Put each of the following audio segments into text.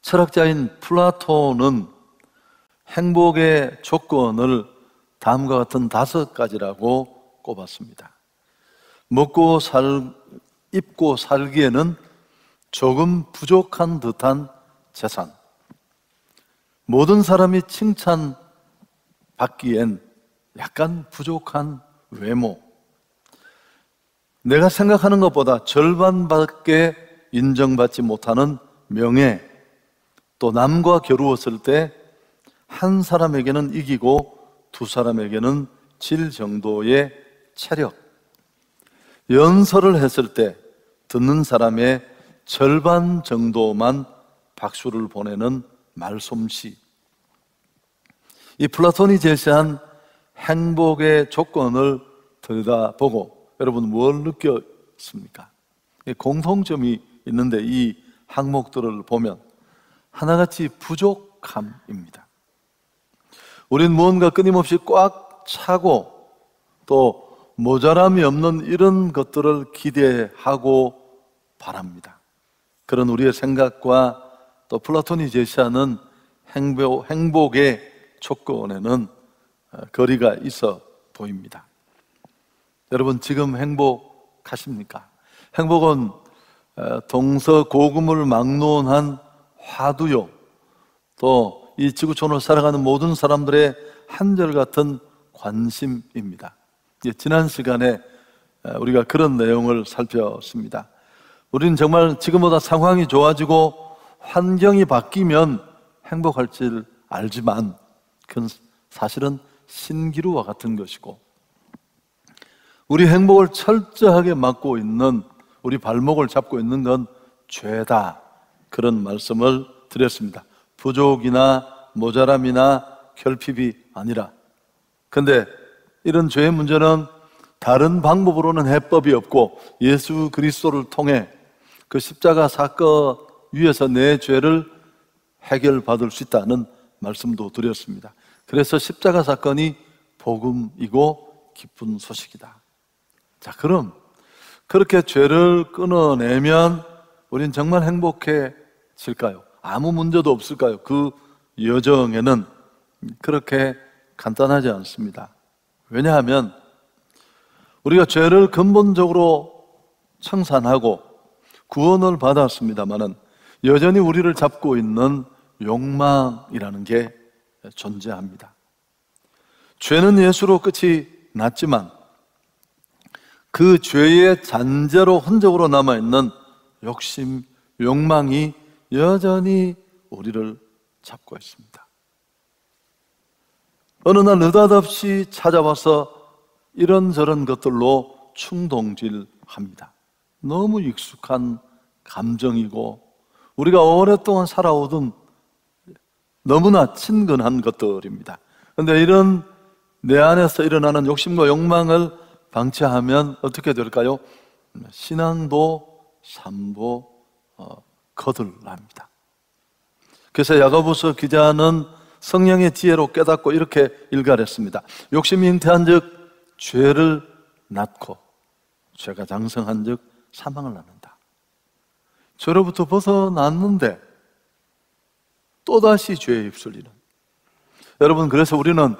철학자인 플라톤은 행복의 조건을 다음과 같은 5가지라고 꼽았습니다. 입고 살기에는 조금 부족한 듯한 재산, 모든 사람이 칭찬받기엔 약간 부족한 외모, 내가 생각하는 것보다 절반밖에 인정받지 못하는 명예, 또 남과 겨루었을 때 한 사람에게는 이기고 두 사람에게는 질 정도의 체력, 연설을 했을 때 듣는 사람의 절반 정도만 박수를 보내는 말솜씨. 이 플라톤이 제시한 행복의 조건을 들여다보고 여러분 뭘 느꼈습니까? 공통점이 있는데 이 항목들을 보면 하나같이 부족함입니다. 우린 무언가 끊임없이 꽉 차고 또 모자람이 없는 이런 것들을 기대하고 바랍니다. 그런 우리의 생각과 또 플라톤이 제시하는 행복의 조건에는 거리가 있어 보입니다. 여러분 지금 행복하십니까? 행복은 동서고금을 막론한 화두요, 또 이 지구촌을 살아가는 모든 사람들의 한결같은 관심입니다. 지난 시간에 우리가 그런 내용을 살폈습니다. 우리는 정말 지금보다 상황이 좋아지고 환경이 바뀌면 행복할 줄 알지만 그건 사실은 신기루와 같은 것이고, 우리 행복을 철저하게 막고 있는, 우리 발목을 잡고 있는 건 죄다, 그런 말씀을 드렸습니다. 부족이나 모자람이나 결핍이 아니라. 근데 이런 죄의 문제는 다른 방법으로는 해법이 없고 예수 그리스도를 통해 그 십자가 사건 위에서 내 죄를 해결받을 수 있다는 말씀도 드렸습니다. 그래서 십자가 사건이 복음이고 기쁜 소식이다. 자, 그럼 그렇게 죄를 끊어내면 우린 정말 행복해질까요? 아무 문제도 없을까요? 그 여정에는 그렇게 간단하지 않습니다. 왜냐하면 우리가 죄를 근본적으로 청산하고 구원을 받았습니다마는 여전히 우리를 잡고 있는 욕망이라는 게 존재합니다. 죄는 예수로 끝이 났지만 그 죄의 잔재로 흔적으로 남아있는 욕심, 욕망이 여전히 우리를 잡고 있습니다. 어느 날 느닷없이 찾아와서 이런저런 것들로 충동질합니다. 너무 익숙한 감정이고 우리가 오랫동안 살아오던 너무나 친근한 것들입니다. 그런데 이런 내 안에서 일어나는 욕심과 욕망을 방치하면 어떻게 될까요? 신앙도 삶도 거들납니다. 그래서 야고보서 기자는 성령의 지혜로 깨닫고 이렇게 일갈했습니다. 욕심이 잉태한 즉 죄를 낳고 죄가 장성한 즉 사망을 낳는다. 죄로부터 벗어났는데 또다시 죄에 휩쓸리는, 여러분, 그래서 우리는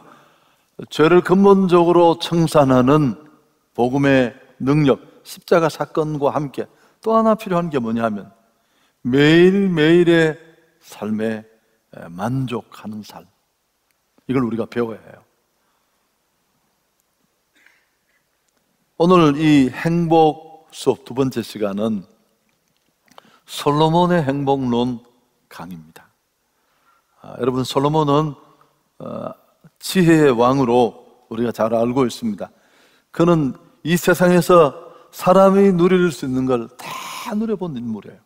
죄를 근본적으로 청산하는 복음의 능력, 십자가 사건과 함께 또 하나 필요한 게 뭐냐 하면 매일매일의 삶에 만족하는 삶, 이걸 우리가 배워야 해요. 오늘 이 행복 수업 두 번째 시간은 솔로몬의 행복론 강의입니다. 여러분, 솔로몬은 지혜의 왕으로 우리가 잘 알고 있습니다. 그는 이 세상에서 사람이 누릴 수 있는 걸 다 누려본 인물이에요.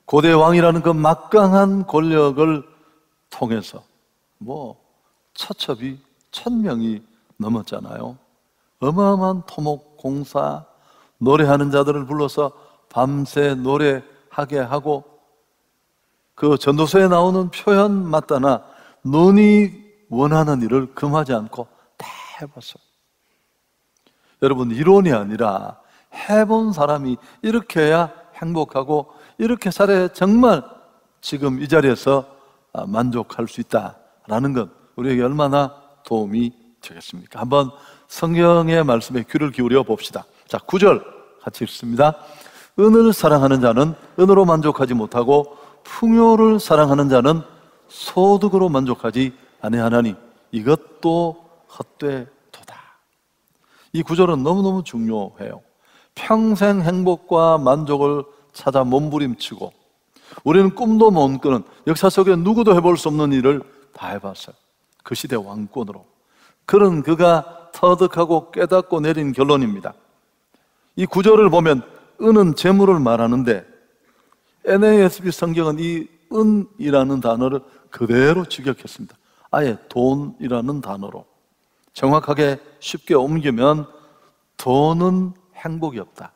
고대 왕이라는 그 막강한 권력을 통해서 처첩이 1000명이 넘었잖아요. 어마어마한 토목 공사, 노래하는 자들을 불러서 밤새 노래하게 하고, 그 전도서에 나오는 표현마다나 눈이 원하는 일을 금하지 않고 다 해봤어요. 여러분, 이론이 아니라 해본 사람이 이렇게 해야 행복하고 이렇게 살아야 정말 지금 이 자리에서 만족할 수 있다라는 것, 우리에게 얼마나 도움이 되겠습니까? 한번 성경의 말씀에 귀를 기울여 봅시다. 자, 9절 같이 읽습니다. 은을 사랑하는 자는 은으로 만족하지 못하고 풍요를 사랑하는 자는 소득으로 만족하지 아니하나니 이것도 헛되도다. 이 구절은 너무너무 중요해요. 평생 행복과 만족을 찾아 몸부림치고 우리는 꿈도 못 꾸는, 역사 속에 누구도 해볼 수 없는 일을 다 해봤어요. 그 시대 왕권으로. 그런 그가 터득하고 깨닫고 내린 결론입니다. 이 구절을 보면 은은 재물을 말하는데 NASB 성경은 이 은이라는 단어를 그대로 직역했습니다. 아예 돈이라는 단어로. 정확하게 쉽게 옮기면 돈은 행복이 없다.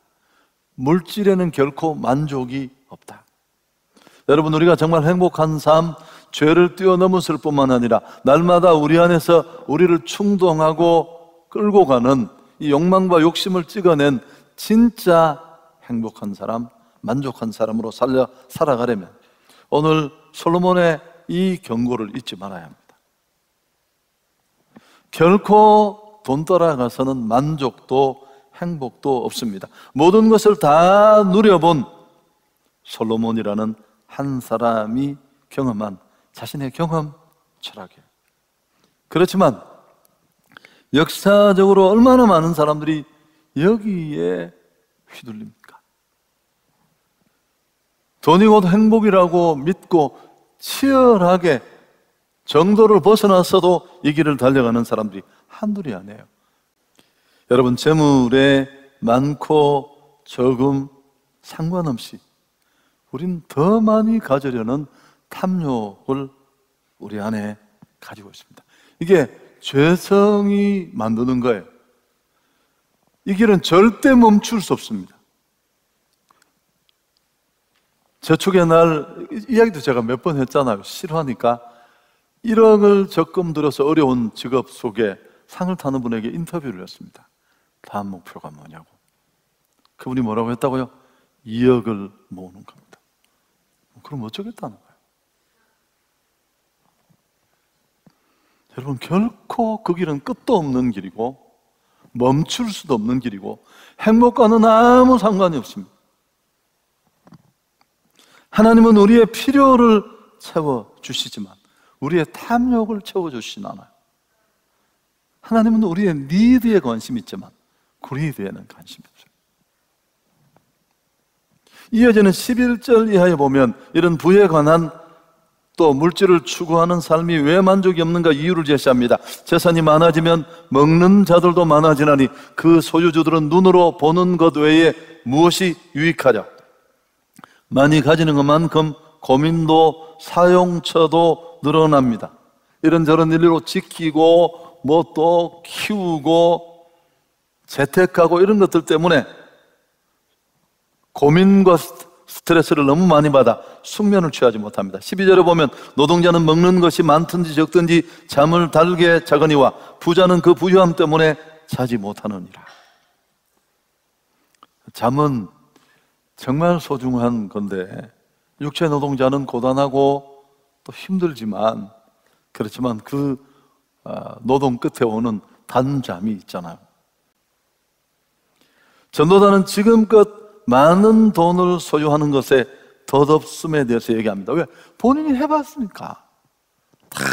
물질에는 결코 만족이 없다. 여러분, 우리가 정말 행복한 삶, 죄를 뛰어넘었을 뿐만 아니라 날마다 우리 안에서 우리를 충동하고 끌고 가는 이 욕망과 욕심을 찍어낸 진짜 행복한 사람, 만족한 사람으로 살아가려면 오늘 솔로몬의 이 경고를 잊지 말아야 합니다. 결코 돈 따라가서는 만족도 행복도 없습니다. 모든 것을 다 누려본 솔로몬이라는 한 사람이 경험한 자신의 경험 철학이에요. 그렇지만 역사적으로 얼마나 많은 사람들이 여기에 휘둘립니까? 돈이 곧 행복이라고 믿고 치열하게 정도를 벗어났어도 이 길을 달려가는 사람들이 한둘이 아니에요. 여러분, 재물에 많고 적음 상관없이 우린 더 많이 가지려는 탐욕을 우리 안에 가지고 있습니다. 이게 죄성이 만드는 거예요. 이 길은 절대 멈출 수 없습니다. 저축의 날 이야기도 제가 몇 번 했잖아요. 싫어하니까 1억을 적금 들여서 어려운 직업 속에 상을 타는 분에게 인터뷰를 했습니다. 다음 목표가 뭐냐고. 그분이 뭐라고 했다고요? 2억을 모으는 겁니다. 그럼 어쩌겠다는 거예요. 여러분, 결코 그 길은 끝도 없는 길이고 멈출 수도 없는 길이고 행복과는 아무 상관이 없습니다. 하나님은 우리의 필요를 채워주시지만 우리의 탐욕을 채워주시진 않아요. 하나님은 우리의 니드에 관심이 있지만 그리드에는 관심이 없어요. 이어지는 11절 이하에 보면 이런 부에 관한 또 물질을 추구하는 삶이 왜 만족이 없는가 이유를 제시합니다. 재산이 많아지면 먹는 자들도 많아지나니 그 소유주들은 눈으로 보는 것 외에 무엇이 유익하냐. 많이 가지는 것만큼 고민도 사용처도 늘어납니다. 이런저런 일로 지키고 뭐 또 키우고 재택하고 이런 것들 때문에 고민과 스트레스를 너무 많이 받아 숙면을 취하지 못합니다. 12절에 보면 노동자는 먹는 것이 많든지 적든지 잠을 달게 자거니와 부자는 그 부유함 때문에 자지 못하느니라. 잠은 정말 소중한 건데 육체 노동자는 고단하고 또 힘들지만 그렇지만 그 노동 끝에 오는 단잠이 있잖아요. 전도자는 지금껏 많은 돈을 소유하는 것에 덧없음에 대해서 얘기합니다. 왜? 본인이 해봤으니까. 다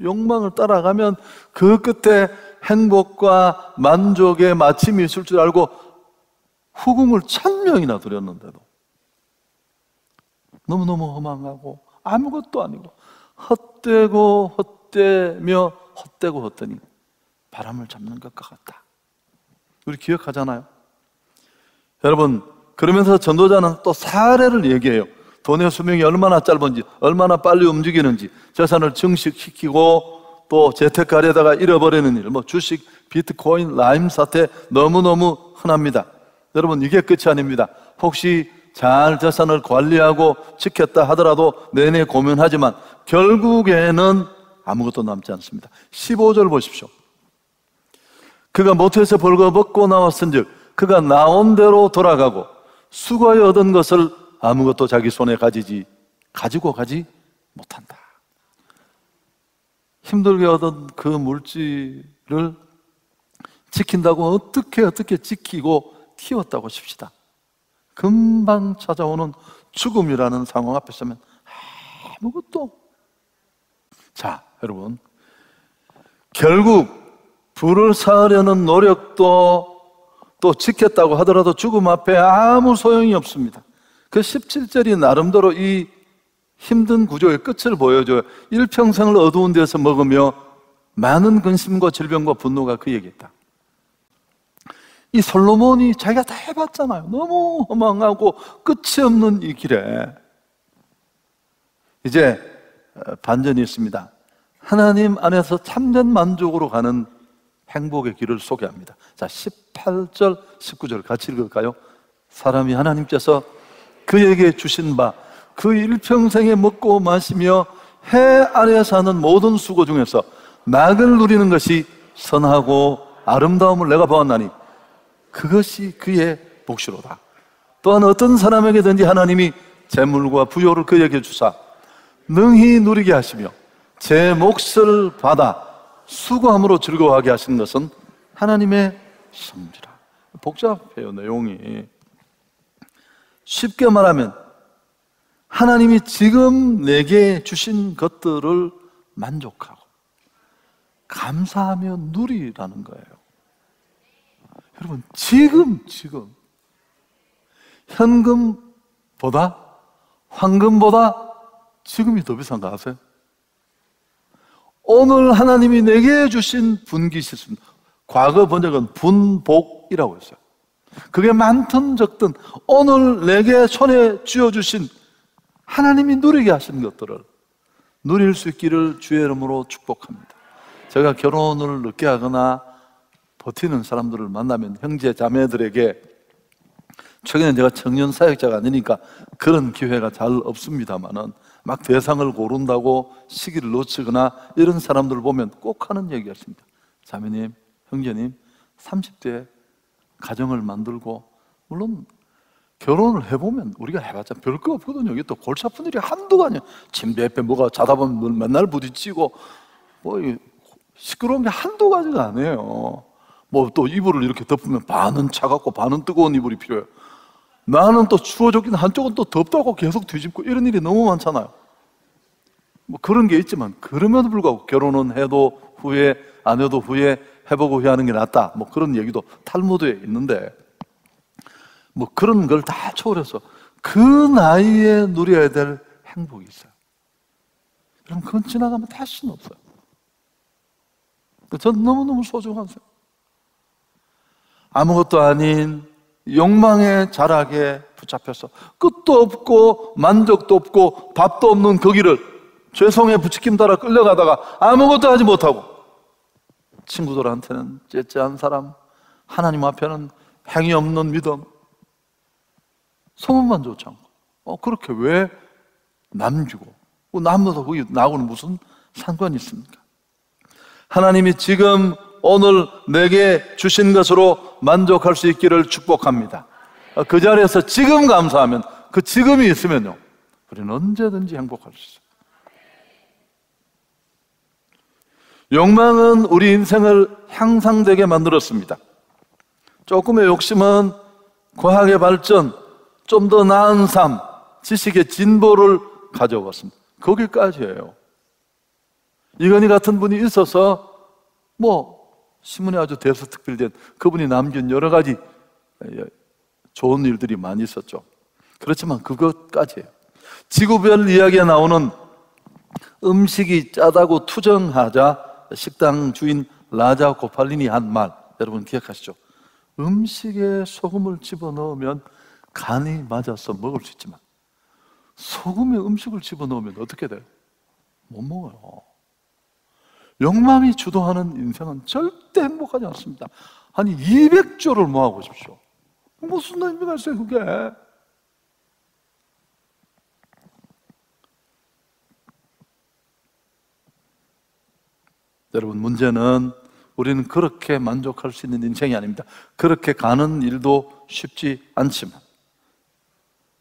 욕망을 따라가면 그 끝에 행복과 만족의 마침이 있을 줄 알고 후궁을 1000명이나 들였는데도 너무너무 허망하고 아무것도 아니고 헛되고 헛되며 헛되고 헛되니 바람을 잡는 것과 같다. 우리 기억하잖아요. 여러분, 그러면서 전도자는 또 사례를 얘기해요. 돈의 수명이 얼마나 짧은지, 얼마나 빨리 움직이는지, 재산을 증식시키고 또 재테크하려다가 잃어버리는 일, 뭐 주식, 비트코인, 라임 사태 너무너무 흔합니다. 여러분, 이게 끝이 아닙니다. 혹시 잘 재산을 관리하고 지켰다 하더라도 내내 고민하지만 결국에는 아무것도 남지 않습니다. 15절 보십시오. 그가 모태에서 벌거벗고 나왔은즉 그가 나온 대로 돌아가고 수고하여 얻은 것을 아무것도 자기 손에 가지지 가지고 가지 못한다. 힘들게 얻은 그 물질을 지킨다고 어떻게 지키고 키웠다고 칩시다. 금방 찾아오는 죽음이라는 상황 앞에 서면 아무것도. 자, 여러분, 결국 부를 쌓으려는 노력도 또 지켰다고 하더라도 죽음 앞에 아무 소용이 없습니다. 그 17절이 나름대로 이 힘든 구조의 끝을 보여줘요. 일평생을 어두운 데서 먹으며 많은 근심과 질병과 분노가 그에게 있다. 이 솔로몬이 자기가 다 해봤잖아요. 너무 허망하고 끝이 없는 이 길에 이제 반전이 있습니다. 하나님 안에서 참된 만족으로 가는 행복의 길을 소개합니다. 자, 18절, 19절 같이 읽을까요? 사람이 하나님께서 그에게 주신 바 그 일평생에 먹고 마시며 해 아래 사는 모든 수고 중에서 낙을 누리는 것이 선하고 아름다움을 내가 보았나니 그것이 그의 몫이로다. 또한 어떤 사람에게든지 하나님이 재물과 부요를 그에게 주사 능히 누리게 하시며 제 몫을 받아 수고함으로 즐거워하게 하시는 것은 하나님의 섭리라. 복잡해요, 내용이. 쉽게 말하면 하나님이 지금 내게 주신 것들을 만족하고 감사하며 누리라는 거예요. 여러분, 지금 현금보다 황금보다 지금이 더 비싼 거 아세요? 오늘 하나님이 내게 주신 분기시습, 과거 번역은 분복이라고 했어요. 그게 많든 적든 오늘 내게 손에 쥐어주신 하나님이 누리게 하신 것들을 누릴 수 있기를 주의 이름으로 축복합니다. 제가 결혼을 늦게 하거나 버티는 사람들을 만나면 형제 자매들에게, 최근에 제가 청년 사역자가 아니니까 그런 기회가 잘 없습니다만은 막 대상을 고른다고 시기를 놓치거나 이런 사람들을 보면 꼭 하는 얘기가 있습니다. 자매님, 형제님, 30대에 가정을 만들고, 물론 결혼을 해보면 우리가 해봤자 별거 없거든요. 이게 또 골치 아픈 일이 한두가 아니야. 침대 옆에 뭐가 자다 보면 맨날 부딪히고 뭐 시끄러운 게 한두 가지가 아니에요. 뭐 또 이불을 이렇게 덮으면 반은 차갑고 반은 뜨거운 이불이 필요해요. 나는 또 추워졌긴 한쪽은 또 덥다고 계속 뒤집고 이런 일이 너무 많잖아요. 뭐 그런 게 있지만 그럼에도 불구하고 결혼은 해도 후회, 안 해도 후회, 해보고 후회하는 게 낫다, 뭐 그런 얘기도 탈무드에 있는데, 뭐 그런 걸 다 초월해서 그 나이에 누려야 될 행복이 있어요. 그럼 그건 지나가면 다시는 없어요. 전 너무너무 소중하세요. 아무것도 아닌 욕망의 자락에 붙잡혀서 끝도 없고 만족도 없고 밥도 없는 그 길을 죄송해 부추김 따라 끌려가다가 아무것도 하지 못하고, 친구들한테는 째째한 사람, 하나님 앞에는 행위 없는 믿음, 소문만 좋지 않고 그렇게 왜 남주고 남보다 거기 나하고는 무슨 상관이 있습니까? 하나님이 지금 오늘 내게 주신 것으로 만족할 수 있기를 축복합니다. 그 자리에서 지금 감사하면, 그 지금이 있으면요, 우리는 언제든지 행복할 수 있어요. 욕망은 우리 인생을 향상되게 만들었습니다. 조금의 욕심은 과학의 발전, 좀 더 나은 삶, 지식의 진보를 가져왔습니다. 거기까지예요. 이건희 같은 분이 있어서 뭐 신문에 아주 대서특필된 그분이 남긴 여러 가지 좋은 일들이 많이 있었죠. 그렇지만 그것까지예요. 지구별 이야기에 나오는 음식이 짜다고 투정하자 식당 주인 라자 고팔린이 한 말, 여러분 기억하시죠? 음식에 소금을 집어넣으면 간이 맞아서 먹을 수 있지만 소금에 음식을 집어넣으면 어떻게 돼요? 못 먹어요. 욕망이 주도하는 인생은 절대 행복하지 않습니다. 아니 200조를 모아보십시오. 무슨 의미가 있어요 그게? 여러분, 문제는 우리는 그렇게 만족할 수 있는 인생이 아닙니다. 그렇게 가는 일도 쉽지 않지만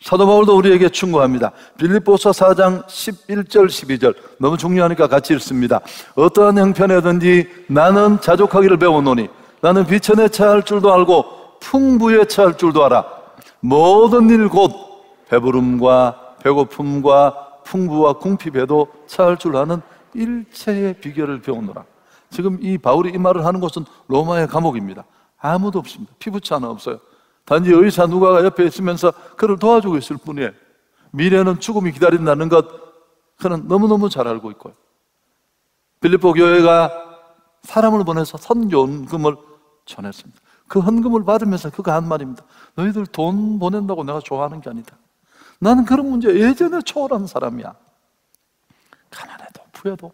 사도 바울도 우리에게 충고합니다. 빌립보서 4장 11절 12절 너무 중요하니까 같이 읽습니다. 어떠한 형편에든지 나는 자족하기를 배웠노니 나는 비천에 처할 줄도 알고 풍부에 처할 줄도 알아. 모든 일 곧 배부름과 배고픔과 풍부와 궁핍에도 처할 줄 아는 일체의 비결을 배우노라. 지금 이 바울이 이 말을 하는 곳은 로마의 감옥입니다. 아무도 없습니다. 피부치 하나 없어요. 단지 의사 누가가 옆에 있으면서 그를 도와주고 있을 뿐이에요. 미래는 죽음이 기다린다는 것 그는 너무너무 잘 알고 있고요. 빌립보 교회가 사람을 보내서 선교헌금을 전했습니다. 그 헌금을 받으면서 그가 한 말입니다. 너희들 돈 보낸다고 내가 좋아하는 게 아니다. 나는 그런 문제 예전에 초월한 사람이야. 가난해도 부여도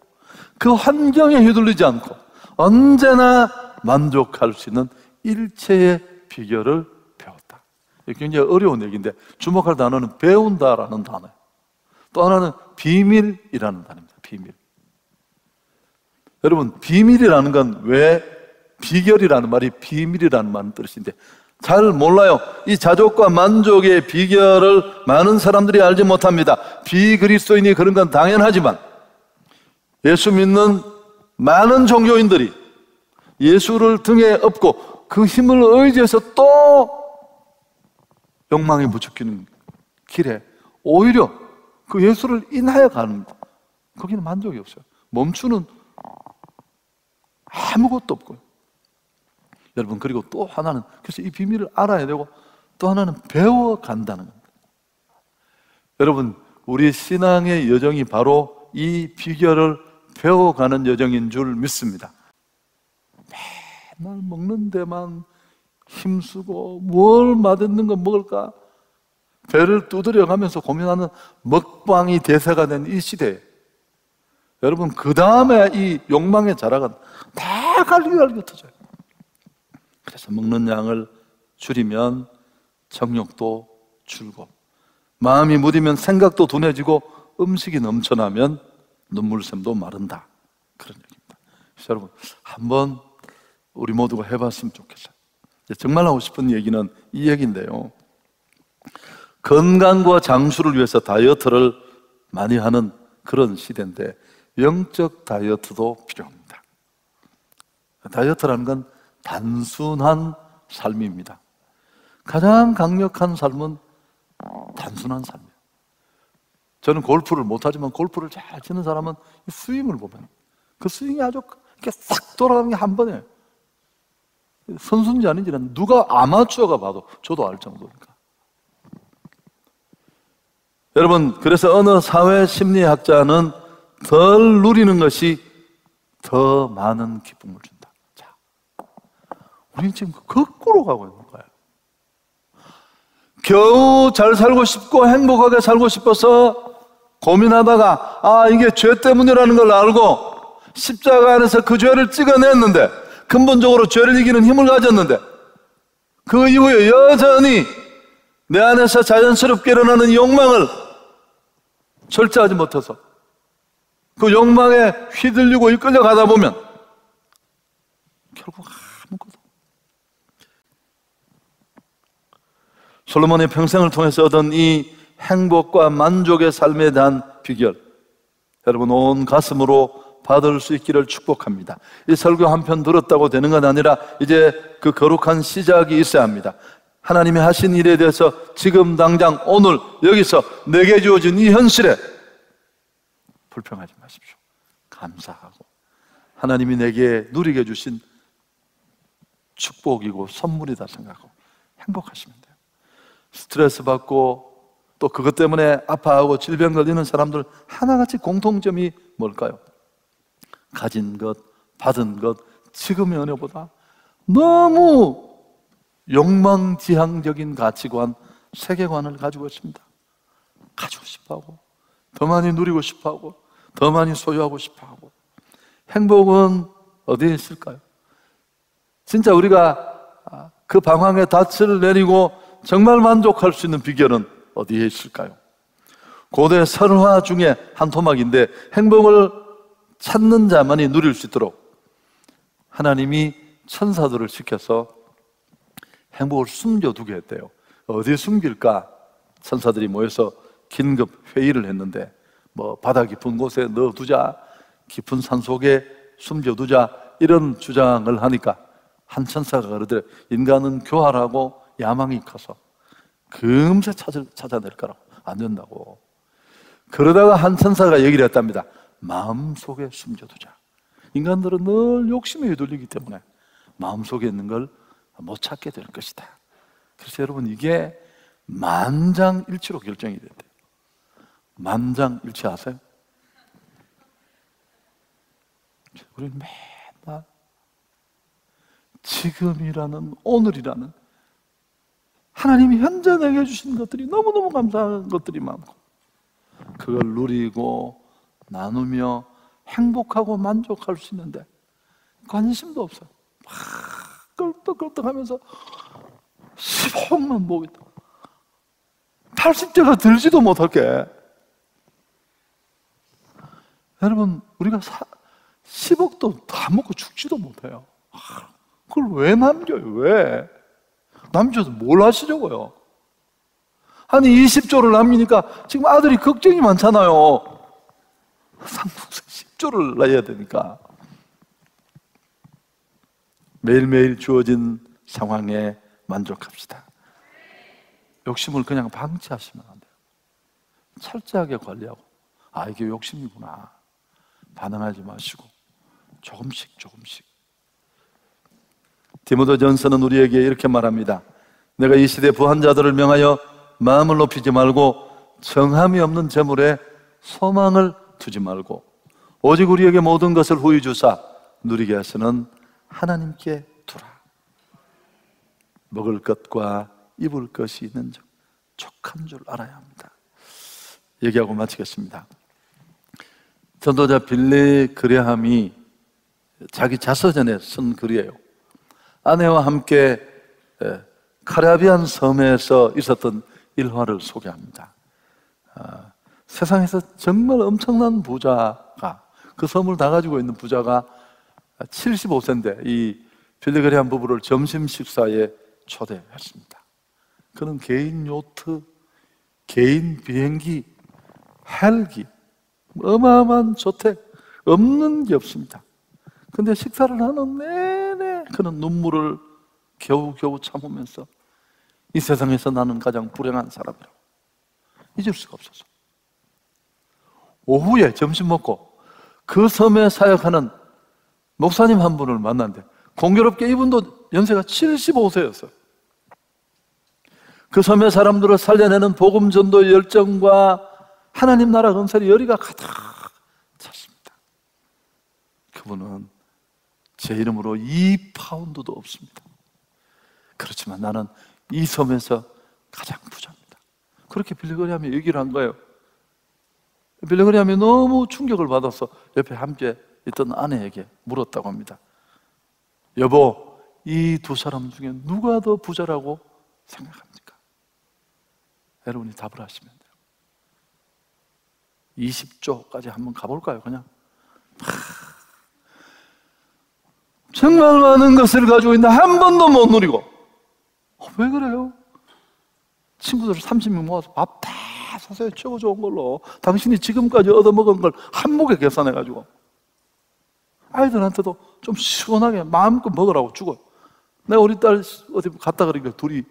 그 환경에 휘둘리지 않고 언제나 만족할 수 있는 일체의 비결을 배웠다. 이게 굉장히 어려운 얘기인데 주목할 단어는 배운다라는 단어예요. 또 하나는 비밀이라는 단어입니다. 비밀. 여러분, 비밀이라는 건 왜 비결이라는 말이 비밀이라는 말은 뜻인데 잘 몰라요. 이 자족과 만족의 비결을 많은 사람들이 알지 못합니다. 비그리스도인이 그런 건 당연하지만 예수 믿는 많은 종교인들이 예수를 등에 업고 그 힘을 의지해서 또 욕망에 부추기는 길에 오히려 그 예수를 인하여 가는 거기는 만족이 없어요. 멈추는 아무것도 없고요. 여러분, 그리고 또 하나는 그래서 이 비밀을 알아야 되고 또 하나는 배워간다는 겁니다. 여러분, 우리 신앙의 여정이 바로 이 비결을 배워가는 여정인 줄 믿습니다. 맨날 먹는 데만 힘쓰고 뭘 맛있는 거 먹을까 배를 두드려가면서 고민하는 먹방이 대세가 된 이 시대에 여러분, 그 다음에 이 욕망의 자락은 다 갈기갈기터져요. 그래서 먹는 양을 줄이면 정욕도 줄고 마음이 무디면 생각도 둔해지고 음식이 넘쳐나면 눈물샘도 마른다. 그런 얘기입니다. 그래서 여러분, 한번 우리 모두가 해봤으면 좋겠어요. 정말 하고 싶은 얘기는 이 얘기인데요. 건강과 장수를 위해서 다이어트를 많이 하는 그런 시대인데 영적 다이어트도 필요합니다. 다이어트라는 건 단순한 삶입니다. 가장 강력한 삶은 단순한 삶이에요. 저는 골프를 못하지만 골프를 잘 치는 사람은 스윙을 보면 그 스윙이 아주 이렇게 싹 돌아가는 게 한 번에 선수인지 아닌지는 누가 아마추어가 봐도 저도 알 정도니까. 여러분, 그래서 어느 사회 심리학자는 덜 누리는 것이 더 많은 기쁨을 준다. 자, 우리는 지금 거꾸로 가고 있는 거예요. 겨우 잘 살고 싶고 행복하게 살고 싶어서 고민하다가 이게 죄 때문이라는 걸 알고 십자가 안에서 그 죄를 찍어냈는데 근본적으로 죄를 이기는 힘을 가졌는데 그 이후에 여전히 내 안에서 자연스럽게 일어나는 욕망을 절제하지 못해서 그 욕망에 휘둘리고 이끌려 가다 보면 결국 아무것도. 솔로몬의 평생을 통해서 얻은 이 행복과 만족의 삶에 대한 비결, 여러분 온 가슴으로 받을 수 있기를 축복합니다. 이 설교 한 편 들었다고 되는 건 아니라 이제 그 거룩한 시작이 있어야 합니다. 하나님이 하신 일에 대해서 지금 당장 오늘 여기서 내게 주어진 이 현실에 불평하지 마십시오. 감사하고 하나님이 내게 누리게 주신 축복이고 선물이다 생각하고 행복하시면 돼요. 스트레스 받고 또 그것 때문에 아파하고 질병 걸리는 사람들 하나같이 공통점이 뭘까요? 가진 것, 받은 것, 지금의 은혜보다 너무 욕망지향적인 가치관, 세계관을 가지고 있습니다. 가지고 싶어하고 더 많이 누리고 싶어하고 더 많이 소유하고 싶어하고. 행복은 어디에 있을까요? 진짜 우리가 그 방황의 닻을 내리고 정말 만족할 수 있는 비결은 어디에 있을까요? 고대 설화 중에 한 토막인데 행복을 찾는 자만이 누릴 수 있도록 하나님이 천사들을 시켜서 행복을 숨겨두게 했대요. 어디에 숨길까? 천사들이 모여서 긴급 회의를 했는데 뭐 바다 깊은 곳에 넣어두자, 깊은 산속에 숨겨두자, 이런 주장을 하니까 한 천사가 그러더래. 인간은 교활하고 야망이 커서 금세 찾아낼 거라고. 안 된다고. 그러다가 한 천사가 얘기를 했답니다. 마음속에 숨겨두자. 인간들은 늘 욕심에 휘둘리기 때문에 마음속에 있는 걸 못 찾게 될 것이다. 그래서 여러분, 이게 만장일치로 결정이 됐대요. 만장일치 아세요? 우리는 맨날 지금이라는, 오늘이라는 하나님이 현재 내게 주신 것들이 너무너무 감사한 것들이 많고, 그걸 누리고 나누며 행복하고 만족할 수 있는데 관심도 없어요. 막 껄떡껄떡하면서 10억만 보겠다. 80대가 들지도 못할게. 여러분, 우리가 10억도 다 먹고 죽지도 못해요. 그걸 왜 남겨요? 왜? 남겨서 뭘 하시려고요? 아니 20조를 남기니까 지금 아들이 걱정이 많잖아요. 상속세 10조를 내야 되니까. 매일매일 주어진 상황에 만족합시다. 욕심을 그냥 방치하시면 안 돼요. 철저하게 관리하고, 아, 이게 욕심이구나 반응하지 마시고 조금씩 디모데전서는 우리에게 이렇게 말합니다. 내가 이 시대 부한 자들을 명하여 마음을 높이지 말고 정함이 없는 재물에 소망을 두지 말고 오직 우리에게 모든 것을 후히 주사 누리게 하시는 하나님께 두라. 먹을 것과 입을 것이 있는 적 족한 줄 알아야 합니다. 얘기하고 마치겠습니다. 전도자 빌리 그레함이 자기 자서전에 쓴 글이에요. 아내와 함께 카리비안 섬에서 있었던 일화를 소개합니다. 세상에서 정말 엄청난 부자가, 그 섬을 다 가지고 있는 부자가 75세인데 이 빌리 그레함 부부를 점심 식사에 초대했습니다. 그는 개인 요트, 개인 비행기, 헬기, 어마어마한 저택, 없는 게 없습니다. 근데 식사를 하는 내내 그는 눈물을 겨우겨우 참으면서 이 세상에서 나는 가장 불행한 사람이라고 잊을 수가 없었어. 오후에 점심 먹고 그 섬에 사역하는 목사님 한 분을 만났는데 공교롭게 이분도 연세가 75세였어요. 그 섬의 사람들을 살려내는 복음 전도의 열정과 하나님 나라 건설의 열의가 가득 찼습니다. 그분은 제 이름으로 2파운드도 없습니다. 그렇지만 나는 이 섬에서 가장 부자입니다. 그렇게 빌리 그레함이 얘기를 한 거예요. 빌리 그레함이 너무 충격을 받아서 옆에 함께 있던 아내에게 물었다고 합니다. 여보, 이 두 사람 중에 누가 더 부자라고 생각합니까? 여러분이 답을 하시면 돼요. 20조까지 한번 가볼까요? 그냥 정말 많은 것을 가지고 있는데 한 번도 못 누리고. 왜 그래요? 친구들 30명 모아서 밥 다 사세요. 최고 좋은 걸로. 당신이 지금까지 얻어먹은 걸 한몫에 계산해가지고 아이들한테도 좀 시원하게 마음껏 먹으라고 주고. 내가 우리 딸 어디 갔다 그러니까 둘이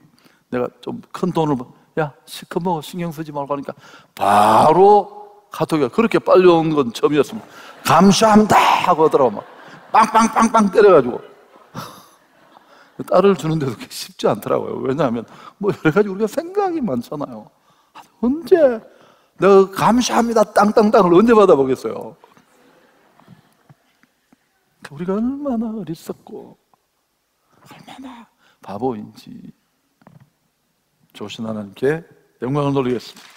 내가 좀 큰 돈을, 야 시커 먹어 신경 쓰지 말고 하니까 바로 카톡이 그렇게 빨리 온 건 처음이었습니다. 감사합니다 하고 하더라고. 막 빵빵빵빵 때려가지고 딸을 주는데도 그게 쉽지 않더라고요. 왜냐하면 뭐 여러 가지 우리가 생각이 많잖아요. 언제 내가 감사합니다 땅땅땅을 언제 받아보겠어요? 우리가 얼마나 어리석고 얼마나 바보인지. 좋으신 하나님께 영광을 돌리겠습니다.